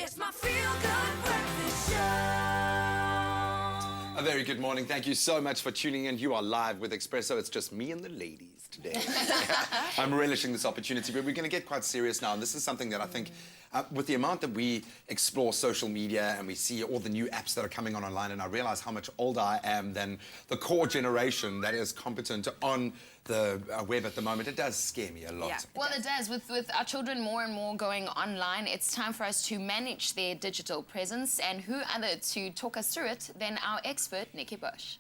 It's my feel-good breakfast show. A very good morning. Thank you so much for tuning in. You are live with Expresso. It's just me and the ladies today. I'm relishing this opportunity, but we're going to get quite serious now. And this is something that I think, with the amount that we explore social media and we see all the new apps that are coming on online, and I realize how much older I am than the core generation that is competent on the web at the moment, it does scare me a lot. Yeah. Well, it does. With our children more and more going online, it's time for us to manage their digital presence. And who other to talk us through it than our expert, Nikki Bush.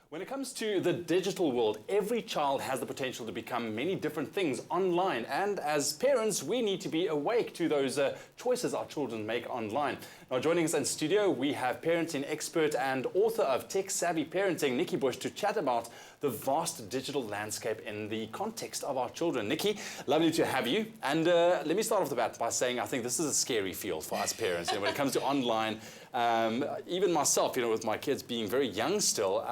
When it comes to the digital world, every child has the potential to become many different things online. And as parents, we need to be awake to those choices our children make online. Now, joining us in studio, we have parenting expert and author of Tech Savvy Parenting, Nikki Bush, to chat about the vast digital landscape in the context of our children. Nikki, lovely to have you. And let me start off the bat by saying I think this is a scary field for us parents. When it comes to online, even myself, with my kids being very young still,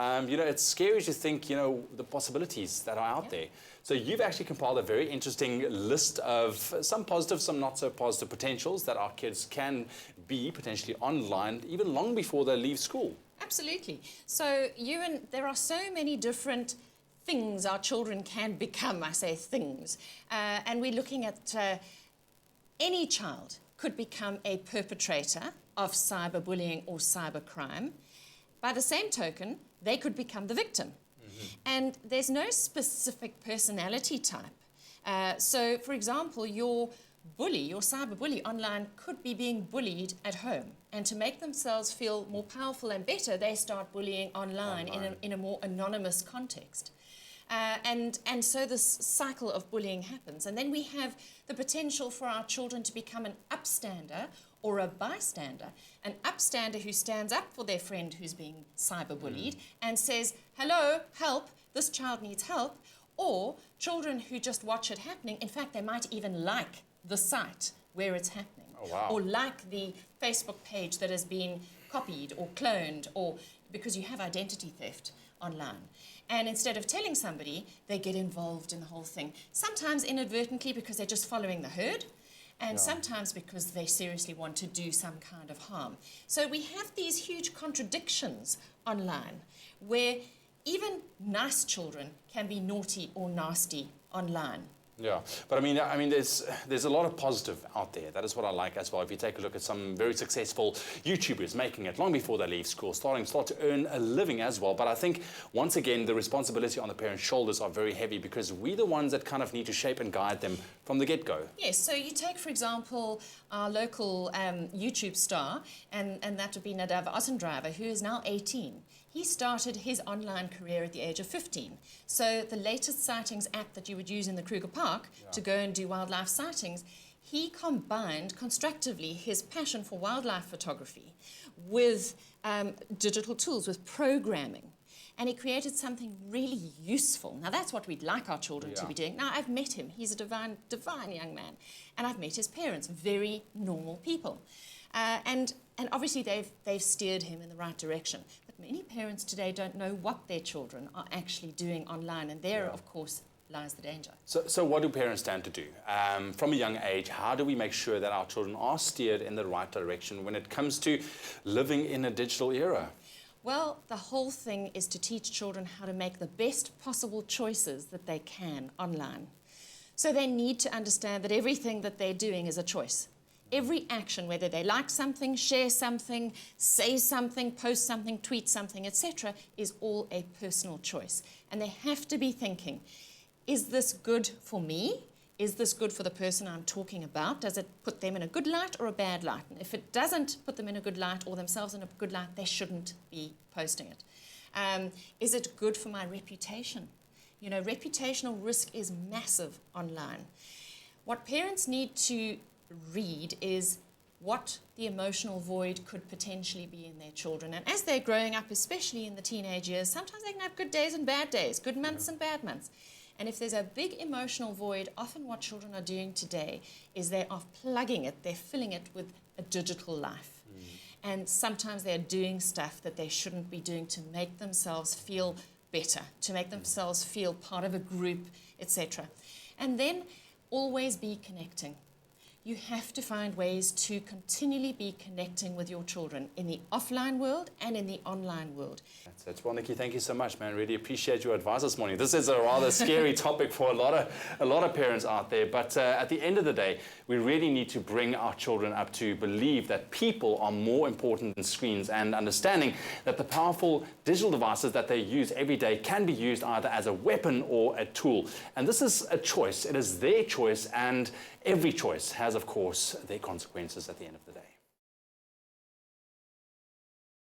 it's scary to think, the possibilities that are out there. So you've actually compiled a very interesting list of some positive, some not so positive potentials that our kids can be potentially online even long before they leave school. Absolutely. So, there are so many different things our children can become. I say things. And we're looking at any child could become a perpetrator of cyberbullying or cybercrime. By the same token, they could become the victim. And there's no specific personality type. So, for example, your cyberbully online could be being bullied at home. And to make themselves feel more powerful and better, they start bullying online. In a more anonymous context. And so this cycle of bullying happens. And then we have the potential for our children to become an upstander or a bystander. An upstander who stands up for their friend who's being cyberbullied and says, hello, help, this child needs help. Or children who just watch it happening. In fact, they might even like the site where it's happening. Oh, wow. Or like the Facebook page that has been copied or cloned, or because you have identity theft online. And instead of telling somebody, they get involved in the whole thing. Sometimes inadvertently because they're just following the herd, and sometimes because they seriously want to do some kind of harm. So we have these huge contradictions online where even nice children can be naughty or nasty online. Yeah, but I mean, there's a lot of positive out there. That is what I like as well. If you take a look at some very successful YouTubers making it long before they leave school, start to earn a living as well. But I think, once again, the responsibility on the parents' shoulders are very heavy because we're the ones that kind of need to shape and guide them from the get-go. Yes, so you take, for example, our local YouTube star, and that would be Nadav Ossendriver, who is now 18. He started his online career at the age of 15. So the latest sightings app that you would use in the Kruger Park to go and do wildlife sightings, he combined constructively his passion for wildlife photography with digital tools, with programming. And he created something really useful. Now, that's what we'd like our children to be doing. Now, I've met him. He's a divine young man. And I've met his parents, very normal people. And obviously, they've steered him in the right direction. But many parents today don't know what their children are actually doing online. And there, of course, lies the danger. So what do parents stand to do? From a young age, how do we make sure that our children are steered in the right direction when it comes to living in a digital era? Well, the whole thing is to teach children how to make the best possible choices that they can online. So they need to understand that everything that they're doing is a choice. Every action, whether they like something, share something, say something, post something, tweet something, etc., is all a personal choice. And they have to be thinking, is this good for me? Is this good for the person I'm talking about? Does it put them in a good light or a bad light? And if it doesn't put them in a good light or themselves in a good light, they shouldn't be posting it. Is it good for my reputation? Reputational risk is massive online. What parents need to read is what the emotional void could potentially be in their children. And as they're growing up, especially in the teenage years, sometimes they can have good days and bad days, good months and bad months. And if there's a big emotional void, often what children are doing today is they are plugging it, they're filling it with a digital life. And sometimes they're doing stuff that they shouldn't be doing to make themselves feel better, to make themselves feel part of a group, etc. And then always be connecting. You have to find ways to continually be connecting with your children in the offline world and in the online world. That's it. Well, Nikki, thank you so much, man. Really appreciate your advice this morning. This is a rather scary topic for a lot of parents out there. But at the end of the day, we really need to bring our children up to believe that people are more important than screens, and understanding that the powerful digital devices that they use every day can be used either as a weapon or a tool. And this is a choice. It is their choice, and every choice has, of course, their consequences at the end of the day.